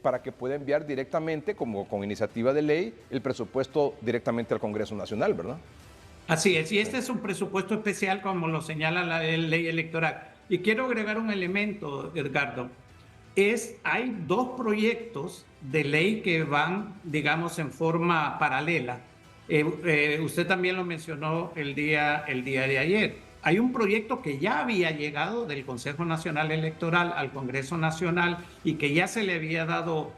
para que pueda enviar directamente, como con iniciativa de ley, el presupuesto directamente al Congreso Nacional, ¿verdad? Así es, y este es un presupuesto especial como lo señala la ley electoral. Y quiero agregar un elemento, Edgardo. Hay dos proyectos de ley que van, digamos, en forma paralela. Usted también lo mencionó el día de ayer. Hay un proyecto que ya había llegado del Consejo Nacional Electoral al Congreso Nacional y que ya se le había dado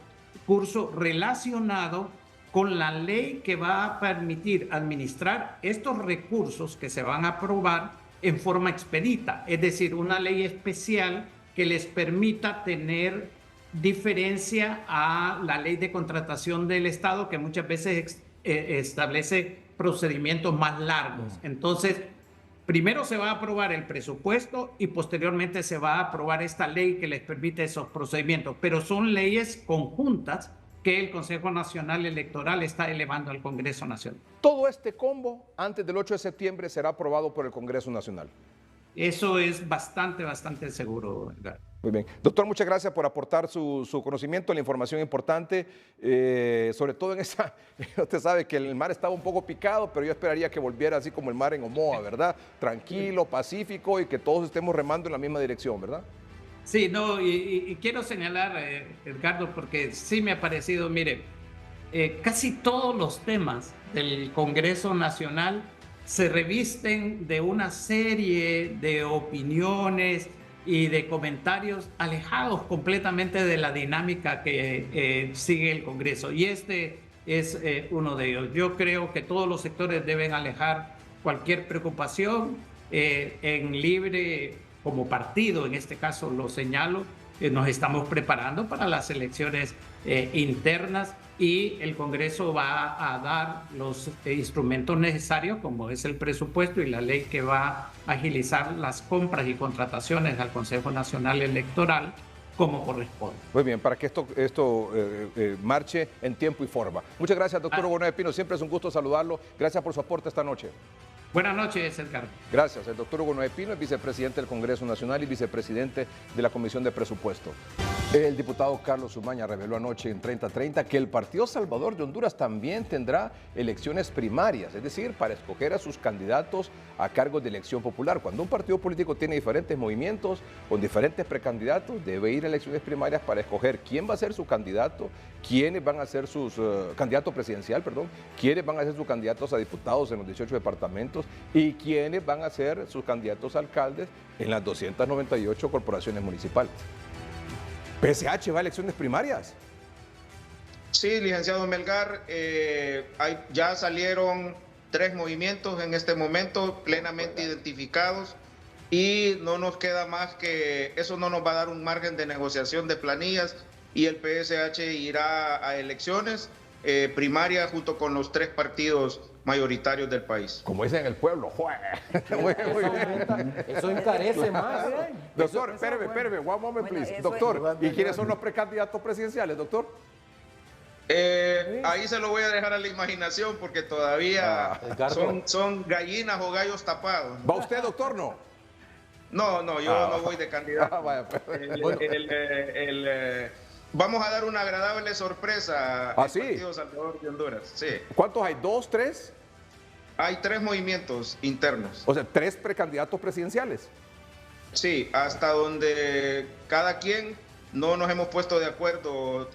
curso relacionado con la ley que va a permitir administrar estos recursos que se van a aprobar en forma expedita, es decir, una ley especial que les permita tener diferencia a la ley de contratación del Estado, que muchas veces establece procedimientos más largos. Entonces, primero se va a aprobar el presupuesto y posteriormente se va a aprobar esta ley que les permite esos procedimientos, pero son leyes conjuntas que el Consejo Nacional Electoral está elevando al Congreso Nacional. Todo este combo, antes del 8 de septiembre, será aprobado por el Congreso Nacional. Eso es bastante seguro, Edgar. Muy bien. Doctor, muchas gracias por aportar su conocimiento, la información importante, sobre todo en esa, usted sabe que el mar estaba un poco picado, pero yo esperaría que volviera así como el mar en Omoa, ¿verdad? Tranquilo, pacífico y que todos estemos remando en la misma dirección, ¿verdad? Sí, no, y quiero señalar, Edgardo, porque sí me ha parecido, mire, casi todos los temas del Congreso Nacional se revisten de una serie de opiniones y de comentarios alejados completamente de la dinámica que sigue el Congreso. Y este es uno de ellos. Yo creo que todos los sectores deben alejar cualquier preocupación en libre, como partido, en este caso lo señalo, nos estamos preparando para las elecciones internas y el Congreso va a dar los instrumentos necesarios, como es el presupuesto y la ley que va a agilizar las compras y contrataciones al Consejo Nacional Electoral, como corresponde. Muy bien, para que esto marche en tiempo y forma. Muchas gracias, doctor Hugo Noé Pino. Siempre es un gusto saludarlo. Gracias por su aporte esta noche. Buenas noches, Edgar. Gracias. El doctor Hugo Noé Pino es vicepresidente del Congreso Nacional y vicepresidente de la Comisión de Presupuesto. El diputado Carlos Umaña reveló anoche en 3030 que el Partido Salvador de Honduras también tendrá elecciones primarias, es decir, para escoger a sus candidatos a cargos de elección popular. Cuando un partido político tiene diferentes movimientos con diferentes precandidatos, debe ir a elecciones primarias para escoger quién va a ser su candidato, quiénes van a ser sus candidato presidencial, quiénes van a ser sus candidatos a diputados en los 18 departamentos y quiénes van a ser sus candidatos a alcaldes en las 298 corporaciones municipales. PSH va a elecciones primarias. Sí, licenciado Melgar, ya salieron 3 movimientos en este momento plenamente identificados y no nos queda más que eso. No nos va a dar un margen de negociación de planillas y el PSH irá a elecciones. primaria junto con los 3 partidos mayoritarios del país. Como dicen en el pueblo, eso encarece más. Doctor, espéreme, one moment, please. Doctor, ¿y quiénes son los precandidatos presidenciales, doctor? Ahí se lo voy a dejar a la imaginación porque todavía son gallinas o gallos tapados. ¿Va usted, doctor, no? No, yo no voy de candidato. Vamos a dar una agradable sorpresa al Partido Salvador de Honduras. Sí. ¿Cuántos hay? ¿2, 3? Hay 3 movimientos internos. O sea, 3 precandidatos presidenciales. Sí, hasta donde cada quien no nos hemos puesto de acuerdo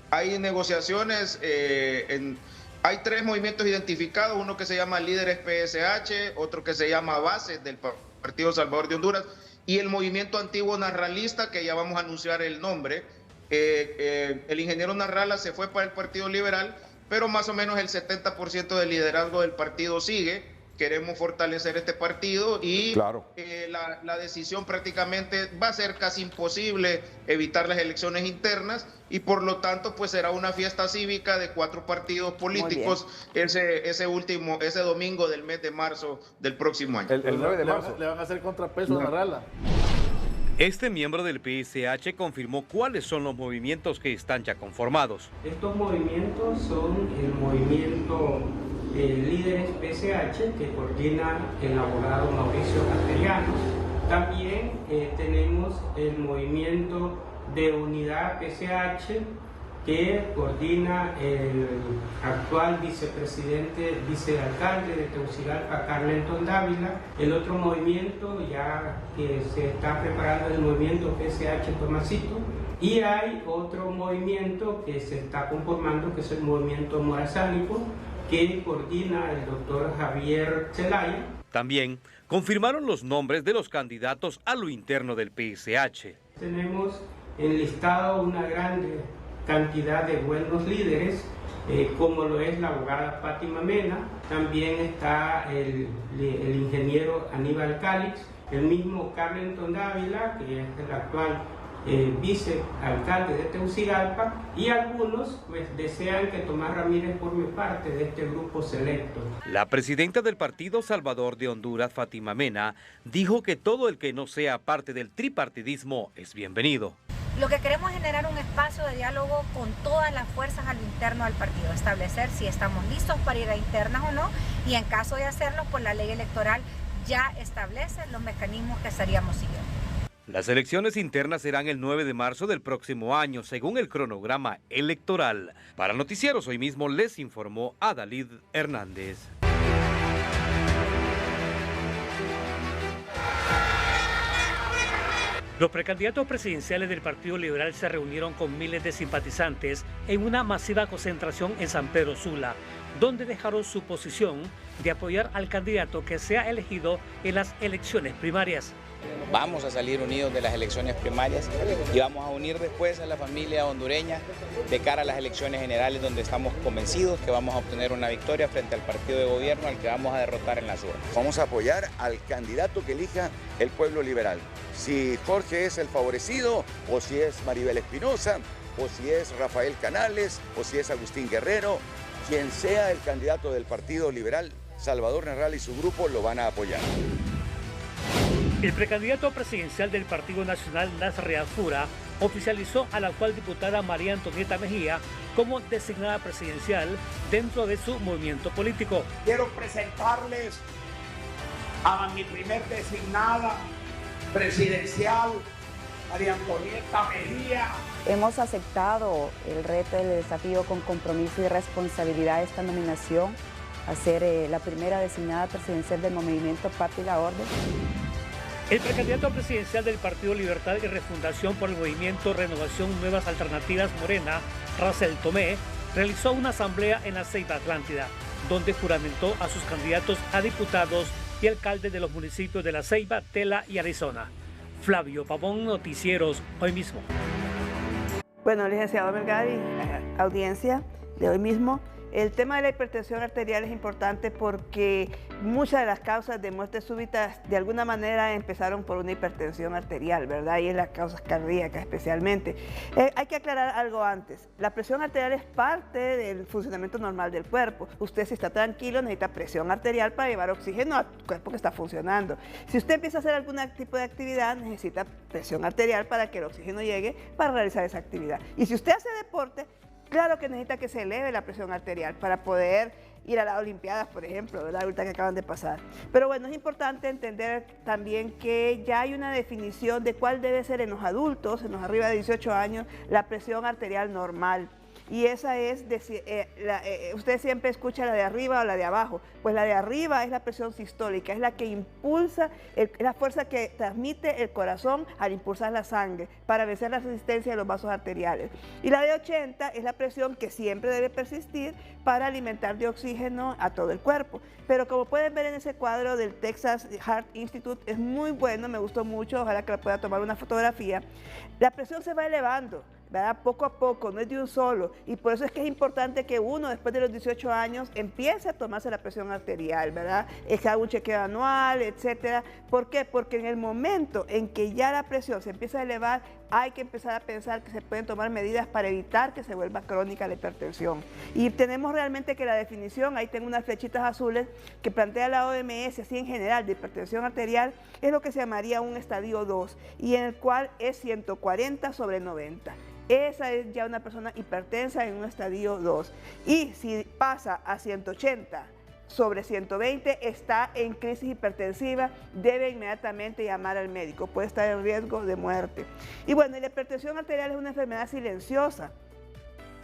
hay negociaciones, hay 3 movimientos identificados, uno que se llama Líderes PSH, otro que se llama Bases del Partido Salvador de Honduras y el movimiento antiguo narralista, que ya vamos a anunciar el nombre. El ingeniero Narrala se fue para el Partido Liberal, pero más o menos el 70% del liderazgo del partido sigue. Queremos fortalecer este partido y la decisión prácticamente va a ser casi imposible evitar las elecciones internas y por lo tanto pues será una fiesta cívica de 4 partidos políticos ese domingo del mes de marzo del próximo año. El 9 de marzo. Le van a hacer contrapeso a Narrala. Este miembro del PSH confirmó cuáles son los movimientos que están ya conformados. Estos movimientos son el movimiento Líderes PSH, que coordina el abogado Mauricio Castellanos. También tenemos el movimiento de Unidad PSH, que coordina el actual vicealcalde de Tegucigalpa, Carlenton Dávila. El otro movimiento ya que se está preparando es el movimiento PSH Tomasito. Y hay otro movimiento que se está conformando, que es el movimiento Morazánico, que coordina el doctor Javier Zelaya. También confirmaron los nombres de los candidatos a lo interno del PSH. Tenemos enlistado una grande cantidad de buenos líderes, como lo es la abogada Fátima Mena, también está el ingeniero Aníbal Cálix, el mismo Carlenton Dávila, que es el actual vicealcalde de Tegucigalpa, y algunos pues desean que Tomás Ramírez forme parte de este grupo selecto. La presidenta del Partido Salvador de Honduras, Fátima Mena, dijo que todo el que no sea parte del tripartidismo es bienvenido. Lo que queremos es generar un espacio de diálogo con todas las fuerzas a lo interno del partido, establecer si estamos listos para ir a internas o no, y en caso de hacerlo, pues la ley electoral ya establece los mecanismos que estaríamos siguiendo. Las elecciones internas serán el 9 de marzo del próximo año, según el cronograma electoral. Para Noticieros Hoy Mismo les informó Adalid Hernández. Los precandidatos presidenciales del Partido Liberal se reunieron con miles de simpatizantes en una masiva concentración en San Pedro Sula, donde dejaron su posición de apoyar al candidato que sea elegido en las elecciones primarias. Vamos a salir unidos de las elecciones primarias y vamos a unir después a la familia hondureña de cara a las elecciones generales, donde estamos convencidos que vamos a obtener una victoria frente al partido de gobierno al que vamos a derrotar en las urnas. Vamos a apoyar al candidato que elija el pueblo liberal. Si Jorge es el favorecido, o si es Maribel Espinosa, o si es Rafael Canales, o si es Agustín Guerrero, quien sea el candidato del Partido Liberal, Salvador Narrala y su grupo lo van a apoyar. El precandidato presidencial del Partido Nacional, Nasri Alfura, oficializó a la actual diputada María Antonieta Mejía como designada presidencial dentro de su movimiento político. Quiero presentarles a mi primer designada presidencial, María Antonieta Mejía. Hemos aceptado el reto y el desafío con compromiso y responsabilidad de esta nominación a ser la primera designada presidencial del movimiento Patria y la Orden. El precandidato presidencial del Partido Libertad y Refundación por el Movimiento Renovación Nuevas Alternativas Morena, Racel Tomé, realizó una asamblea en la Ceiba Atlántida, donde juramentó a sus candidatos a diputados y alcaldes de los municipios de La Ceiba, Tela y Arizona. Flavio Pavón, Noticieros Hoy Mismo. Bueno, licenciado Melgar y audiencia de Hoy Mismo, El tema de la hipertensión arterial es importante porque muchas de las causas de muerte súbita de alguna manera empezaron por una hipertensión arterial, ¿verdad? Y es las causas cardíacas especialmente. Hay que aclarar algo antes. La presión arterial es parte del funcionamiento normal del cuerpo. Usted, si está tranquilo, necesita presión arterial para llevar oxígeno al cuerpo que está funcionando. Si usted empieza a hacer algún tipo de actividad, necesita presión arterial para que el oxígeno llegue para realizar esa actividad. Y si usted hace deporte, claro que necesita que se eleve la presión arterial para poder ir a las Olimpiadas, por ejemplo, ¿verdad? Ahorita que acaban de pasar. Pero bueno, es importante entender también que ya hay una definición de cuál debe ser en los adultos, en los arriba de 18 años, la presión arterial normal. Y esa es, usted siempre escucha la de arriba o la de abajo, pues la de arriba es la presión sistólica, es la que impulsa, es la fuerza que transmite el corazón al impulsar la sangre para vencer la resistencia de los vasos arteriales. Y la de 80 es la presión que siempre debe persistir para alimentar de oxígeno a todo el cuerpo. Pero como pueden ver en ese cuadro del Texas Heart Institute, es muy bueno, me gustó mucho, ojalá que la pueda tomar una fotografía. La presión se va elevando, ¿verdad? Poco a poco, no es de un solo, y por eso es que es importante que uno después de los 18 años empiece a tomarse la presión arterial, ¿verdad? Que haga un chequeo anual, etcétera. ¿Por qué? Porque en el momento en que ya la presión se empieza a elevar, hay que empezar a pensar que se pueden tomar medidas para evitar que se vuelva crónica la hipertensión. Y tenemos realmente que la definición, ahí tengo unas flechitas azules que plantea la OMS, así en general, de hipertensión arterial, es lo que se llamaría un estadio 2, y en el cual es 140/90. Esa es ya una persona hipertensa en un estadio 2. Y si pasa a 180/120, está en crisis hipertensiva, debe inmediatamente llamar al médico, puede estar en riesgo de muerte. Y bueno, la hipertensión arterial es una enfermedad silenciosa.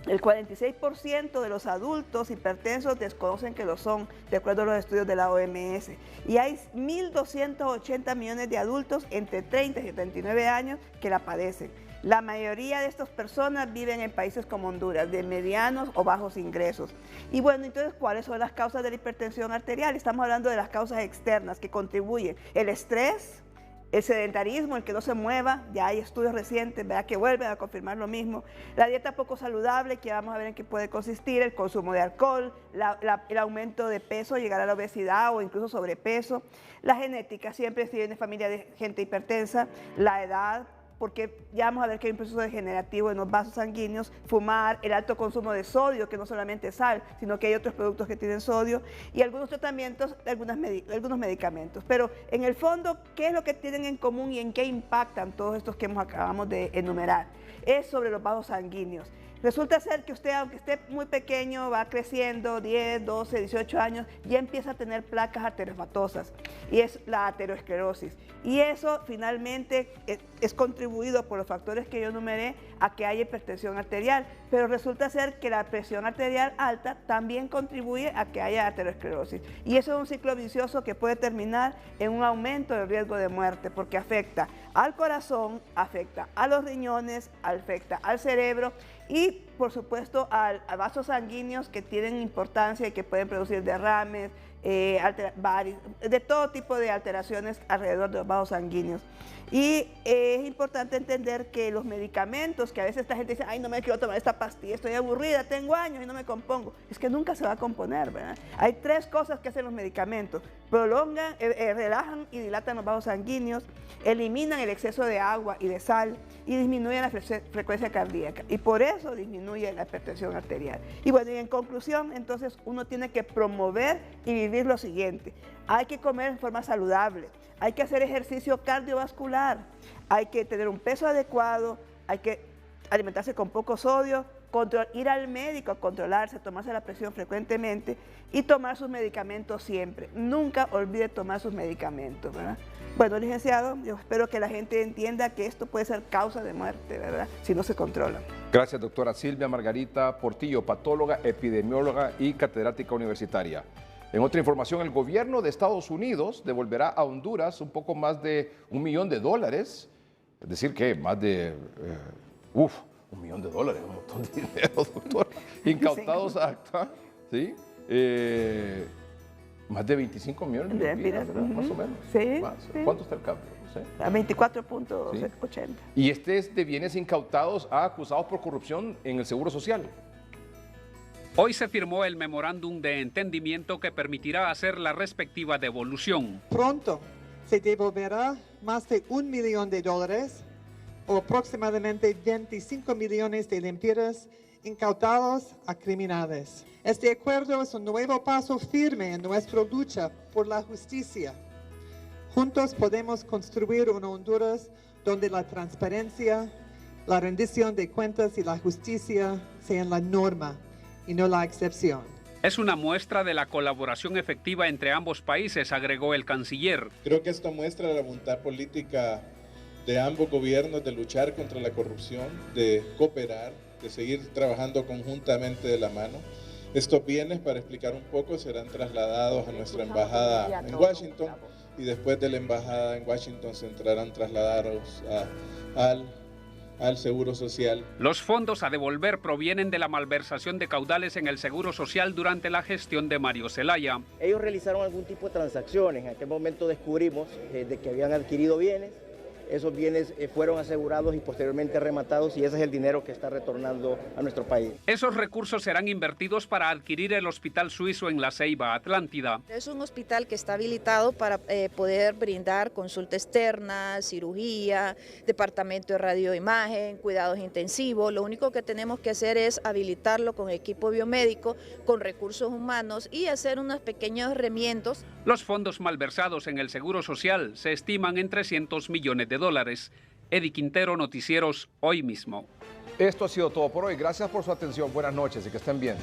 El 46% de los adultos hipertensos desconocen que lo son, de acuerdo a los estudios de la OMS. Y hay 1.280 millones de adultos entre 30 y 79 años que la padecen. La mayoría de estas personas viven en países como Honduras, de medianos o bajos ingresos. Y bueno, entonces, ¿cuáles son las causas de la hipertensión arterial? Estamos hablando de las causas externas que contribuyen. El estrés, el sedentarismo, el que no se mueva, ya hay estudios recientes, ¿verdad?, que vuelven a confirmar lo mismo. La dieta poco saludable, que vamos a ver en qué puede consistir, el consumo de alcohol, el aumento de peso, llegar a la obesidad o incluso sobrepeso. La genética, siempre si viene familia de gente hipertensa, la edad, porque ya vamos a ver que hay un proceso degenerativo en los vasos sanguíneos, fumar, el alto consumo de sodio, que no solamente es sal, sino que hay otros productos que tienen sodio, y algunos tratamientos, algunos medicamentos. Pero en el fondo, ¿qué es lo que tienen en común y en qué impactan todos estos que acabamos de enumerar? Es sobre los vasos sanguíneos. Resulta ser que usted, aunque esté muy pequeño, va creciendo, 10, 12, 18 años, ya empieza a tener placas arteriofatosas, y es la aterosclerosis. Y eso finalmente es contribuido por los factores que yo enumeré a que haya hipertensión arterial, pero resulta ser que la presión arterial alta también contribuye a que haya aterosclerosis. Y eso es un ciclo vicioso que puede terminar en un aumento del riesgo de muerte, porque afecta al corazón, afecta a los riñones, afecta al cerebro, y por supuesto a vasos sanguíneos que tienen importancia y que pueden producir derrames, de todo tipo de alteraciones alrededor de los vasos sanguíneos. Y es importante entender que los medicamentos, que a veces esta gente dice, ay, no me quiero tomar esta pastilla, estoy aburrida, tengo años y no me compongo, es que nunca se va a componer, ¿verdad? Hay tres cosas que hacen los medicamentos: prolongan, relajan y dilatan los vasos sanguíneos, eliminan el exceso de agua y de sal y disminuyen la frecuencia cardíaca, y por eso disminuye la hipertensión arterial. Y bueno, y en conclusión, entonces uno tiene que promover y vivir lo siguiente: hay que comer en forma saludable, hay que hacer ejercicio cardiovascular, hay que tener un peso adecuado, hay que alimentarse con poco sodio, ir al médico a controlarse, tomarse la presión frecuentemente y tomar sus medicamentos siempre. Nunca olvide tomar sus medicamentos, ¿verdad? Bueno, licenciado, yo espero que la gente entienda que esto puede ser causa de muerte, ¿verdad?, si no se controla. Gracias, doctora Silvia Margarita Portillo, patóloga, epidemióloga y catedrática universitaria. En otra información, el gobierno de Estados Unidos devolverá a Honduras un poco más de $1 millón, es decir, que más de, $1 millón, un montón de dinero, doctor, incautados acta, ¿sí? Más de 25 millones de lempiras, más o menos. Sí, más. Sí. ¿Cuánto está el cambio? No sé. A 24.80. Sí. Y este es de bienes incautados a acusados por corrupción en el Seguro Social. Hoy se firmó el memorándum de entendimiento que permitirá hacer la respectiva devolución. Pronto se devolverá más de $1 millón o aproximadamente 25 millones de lempiras incautados a criminales. Este acuerdo es un nuevo paso firme en nuestra lucha por la justicia. Juntos podemos construir una Honduras donde la transparencia, la rendición de cuentas y la justicia sean la norma y no la excepción. Es una muestra de la colaboración efectiva entre ambos países, agregó el canciller. Creo que esto muestra la voluntad política de ambos gobiernos de luchar contra la corrupción, de cooperar, de seguir trabajando conjuntamente de la mano. Estos bienes, para explicar un poco, serán trasladados a nuestra embajada en Washington y después de la embajada en Washington se entrarán trasladados al Seguro Social. Los fondos a devolver provienen de la malversación de caudales en el Seguro Social durante la gestión de Mario Zelaya. Ellos realizaron algún tipo de transacciones. En aquel momento descubrimos de que habían adquirido bienes. Esos bienes fueron asegurados y posteriormente rematados y ese es el dinero que está retornando a nuestro país. Esos recursos serán invertidos para adquirir el Hospital Suizo en La Ceiba, Atlántida. Es un hospital que está habilitado para poder brindar consulta externa, cirugía, departamento de radioimagen, cuidados intensivos. Lo único que tenemos que hacer es habilitarlo con equipo biomédico, con recursos humanos y hacer unos pequeños remiendos. Los fondos malversados en el Seguro Social se estiman en $300 millones. Eddie Quintero, Noticieros Hoy Mismo. Esto ha sido todo por hoy. Gracias por su atención. Buenas noches y que estén bien.